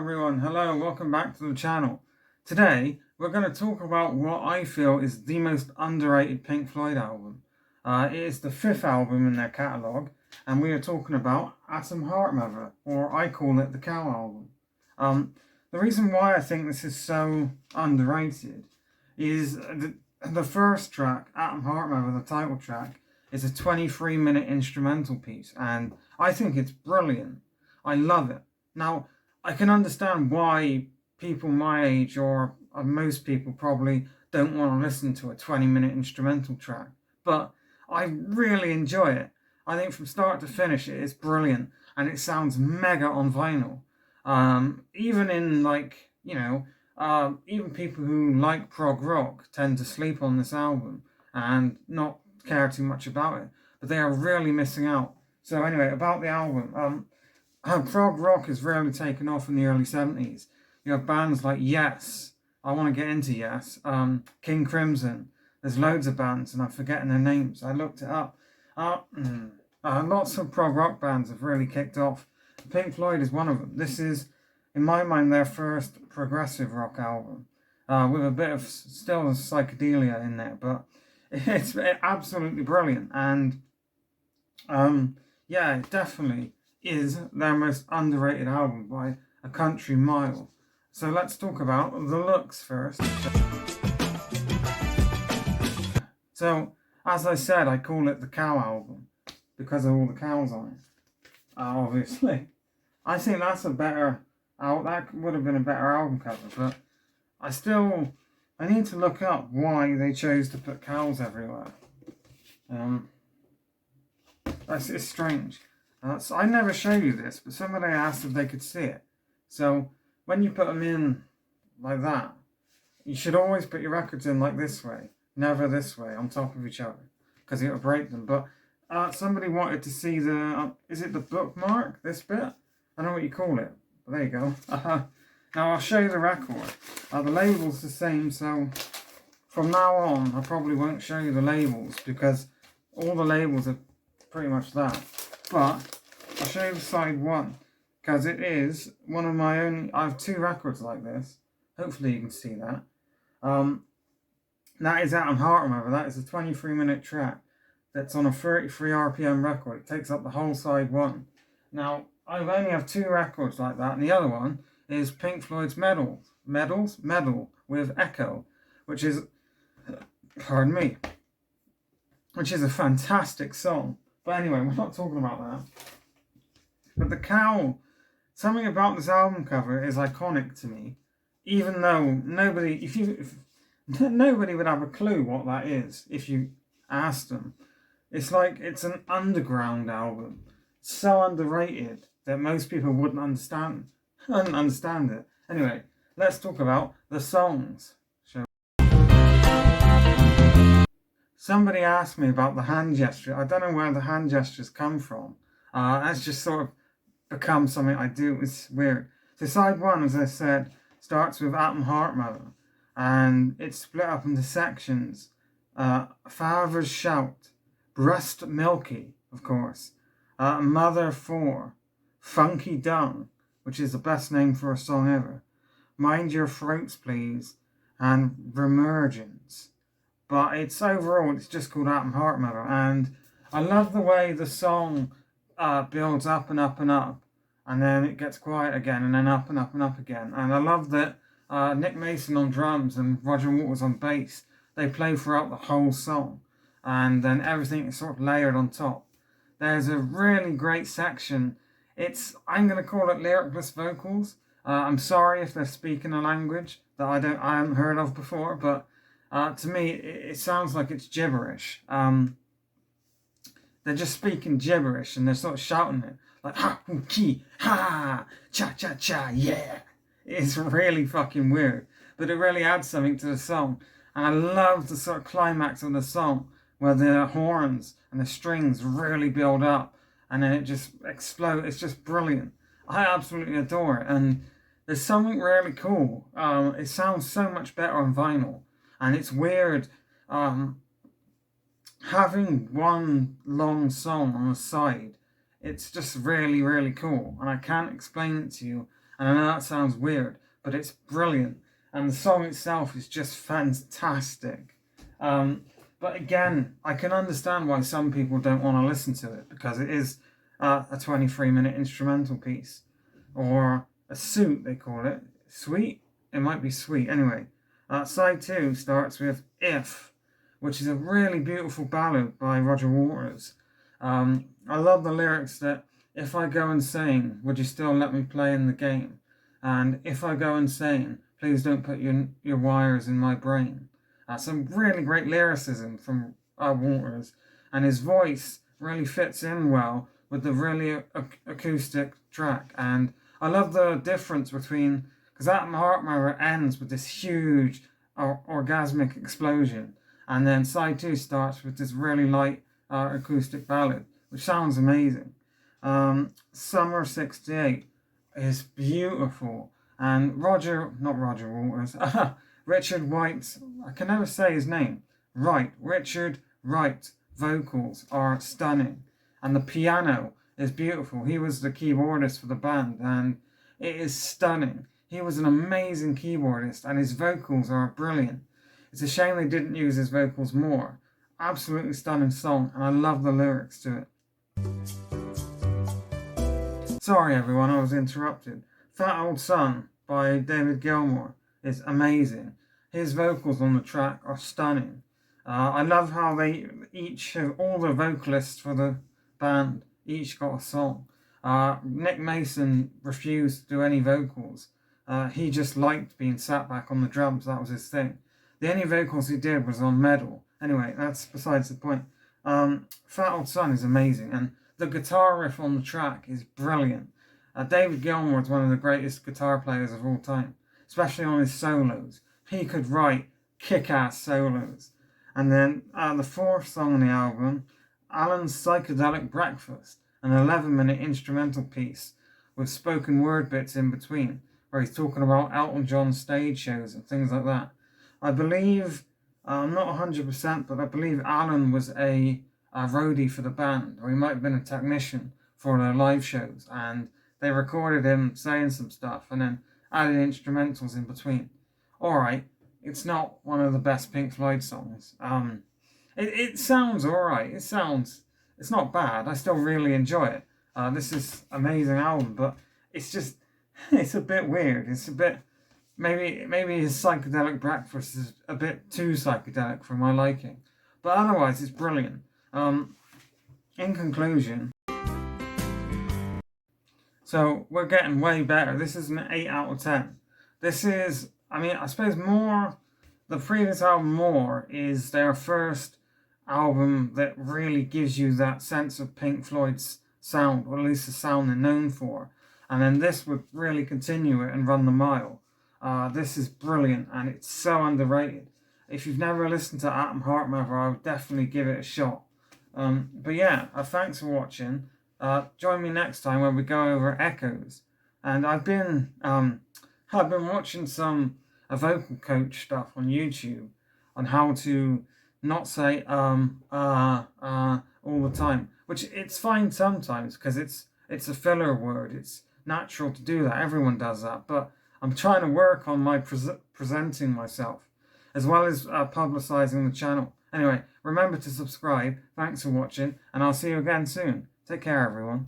everyone, hello, welcome back to the channel. Today we're going to talk about what I feel is the most underrated Pink Floyd album. It is the 5th album in their catalogue, and we are talking about Atom Heart Mother, or I call it the Cow album. The reason why I think this is so underrated is the first track, Atom Heart Mother, the title track, is a 23-minute instrumental piece, and I think it's brilliant. I love it. Now, I can understand why people my age, or most people probably, don't want to listen to a 20-minute instrumental track, but I really enjoy it. I think from start to finish it is brilliant, and it sounds mega on vinyl. Even in even people who like prog rock tend to sleep on this album and not care too much about it, but they are really missing out. So anyway, about the album, prog rock has really taken off in the early 70s. You have bands like Yes, I want to get into Yes, King Crimson, there's loads of bands and I'm forgetting their names, I looked it up. Lots of prog rock bands have really kicked off. Pink Floyd is one of them. This is, in my mind, their first progressive rock album, with a bit of still psychedelia in there, but it's absolutely brilliant, and yeah, it definitely is their most underrated album by a country mile. So let's talk about the looks first. So, as I said, I call it the Cow album because of all the cows on it, obviously. I think that's a better, that would have been a better album cover, but I need to look up why they chose to put cows everywhere. It's strange. So I never show you this, but somebody asked if they could see it. So when you put them in like that, you should always put your records in like this way, never this way, on top of each other, because it'll break them. But somebody wanted to see the, is it the bookmark, this bit? I don't know what you call it, but there you go. Now I'll show you the record. The label's the same, so from now on I probably won't show you the labels because all the labels are pretty much that. But I'll show you the side one because it is one of my only, I have 2 records like this. Hopefully you can see that. That is Atom Heart Mother. That is a 23-minute track that's on a 33 RPM record. It takes up the whole side one. Now, I only have 2 records like that, and the other one is Pink Floyd's Medal with Echo, which is, pardon me, which is a fantastic song. But anyway, we're not talking about that. But the cow, something about this album cover is iconic to me, even though nobody would have a clue what that is if you asked them. It's like it's an underground album, so underrated that most people wouldn't understand it. Anyway, let's talk about the songs. Somebody asked me about the hand gesture. I don't know where the hand gestures come from. That's just sort of become something I do. It's weird. So side one, as I said, starts with Atom Heart Mother, and it's split up into sections. Father's Shout, Breast Milky, of course, Mother 4, Funky Dung, which is the best name for a song ever, Mind Your Throats Please, and Remergence. But it's overall, it's just called Atom Heart Mother, and I love the way the song builds up and up and up, and then it gets quiet again, and then up and up and up again. And I love that Nick Mason on drums and Roger Waters on bass, they play throughout the whole song, and then everything is sort of layered on top. There's a really great section. I'm going to call it lyricless vocals. I'm sorry if they're speaking a language that I haven't heard of before, but to me, it sounds like it's gibberish. They're just speaking gibberish, and they're sort of shouting it. Like, ha, ki, ha, cha, cha, cha, yeah. It's really fucking weird. But it really adds something to the song. And I love the sort of climax of the song, where the horns and the strings really build up, and then it just explodes. It's just brilliant. I absolutely adore it. And there's something really cool. It sounds so much better on vinyl. And it's weird having one long song on the side. It's just really, really cool. And I can't explain it to you And I know that sounds weird, but it's brilliant. And the song itself is just fantastic. But again, I can understand why some people don't want to listen to it, because it is a 23-minute instrumental piece. Or a suit, they call it. Sweet? It might be sweet. Anyway, side 2 starts with If, which is a really beautiful ballad by Roger Waters. I love the lyrics that, if I go insane, would you still let me play in the game? And if I go insane, please don't put your wires in my brain. Some really great lyricism from Waters, and his voice really fits in well with the really acoustic track. And I love the difference between, because Atom Heart Mother ends with this huge orgasmic explosion, and then side 2 starts with this really light acoustic ballad, which sounds amazing. Summer 68 is beautiful, and not Roger Waters, Richard Wright, I can never say his name, Richard Wright vocals are stunning, and the piano is beautiful. He was the keyboardist for the band, and it is stunning. He was an amazing keyboardist, and his vocals are brilliant. It's a shame they didn't use his vocals more. Absolutely stunning song, and I love the lyrics to it. Sorry everyone, I was interrupted. Fat Old Sun by David Gilmour is amazing. His vocals on the track are stunning. I love how they each have, all the vocalists for the band each got a song. Nick Mason refused to do any vocals. He just liked being sat back on the drums, that was his thing. The only vocals he did was on Medal. Anyway, that's besides the point. Fat Old Sun is amazing, and the guitar riff on the track is brilliant. David Gilmour is one of the greatest guitar players of all time, especially on his solos. He could write kick-ass solos. And then the 4th song on the album, Alan's Psychedelic Breakfast, an 11-minute instrumental piece with spoken word bits in between, where he's talking about Elton John stage shows and things like that. I believe, I'm not 100%, but I believe Alan was a roadie for the band, or he might have been a technician for their live shows, and they recorded him saying some stuff and then added instrumentals in between. Alright, it's not one of the best Pink Floyd songs. It sounds alright, it's not bad, I still really enjoy it. This is an amazing album, but it's just, it's a bit weird, it's a bit, maybe his Psychedelic Breakfast is a bit too psychedelic for my liking. But otherwise, it's brilliant. In conclusion, so we're getting way better. This is an 8 out of 10. This is, I suppose the previous album More is their first album that really gives you that sense of Pink Floyd's sound, or at least the sound they're known for. And then this would really continue it and run the mile. This is brilliant, and it's so underrated. If you've never listened to Atom Heart Mother, I would definitely give it a shot. But yeah, thanks for watching. Join me next time when we go over Echoes. And I've been watching some vocal coach stuff on YouTube on how to not say all the time, which it's fine sometimes because it's a filler word. It's natural to do that. Everyone does that. But I'm trying to work on my presenting myself, as well as publicizing the channel. Anyway, remember to subscribe. Thanks for watching, and I'll see you again soon. Take care, everyone.